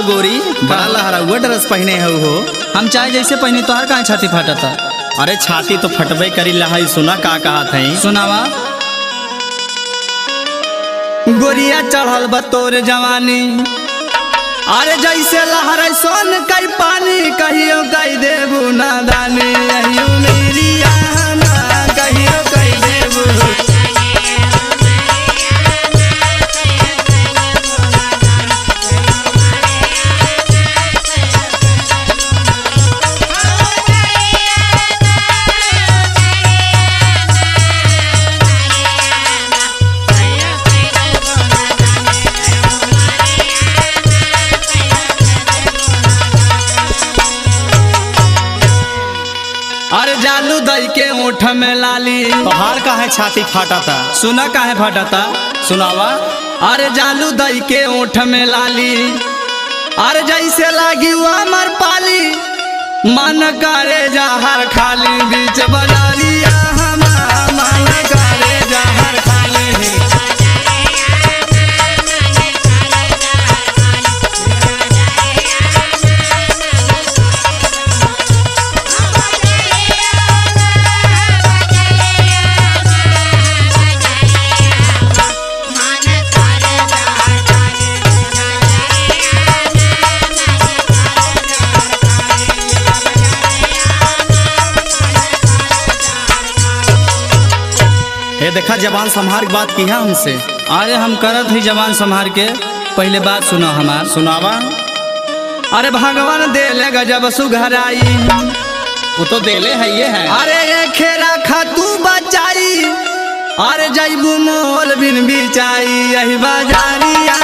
हो गोरी, बड़ा लहराउआ ड्रेस पहने हो। हम चाहे जैसे पहने तोहर कहाँ छाती फाटता। अरे छाती तो फटबे करी लहाई, सुना का कहा था सुनावा। गोरिया चढ़ल बतौर जवानी, अरे जैसे लहर सोन कई पानी, कहियो कई देबू नादानी, कहियो मेरी कहियो कई देबू। अरे जालू दई के ओठ में लाली, तोहार काहे छाती फाटता। सुना काहे फाटता, सुनावा। अरे जालू दई के ओठ में लाली, अरे जैसे लागी अमर पाली, मन करे जहर खाली, बीच बजारिया मन करे जहर खाली। देखा जबान संभार के बात की है हमसे। अरे हम करत ही जबान संभार के, पहले बात सुनो हमार। सुनावा। अरे भगवान देले गजब सुघराई, वो तो देले है ये है। अरे खेरा खातू बचाई, अरे जैबू मोल बिन बिचाई, यही बाजारिया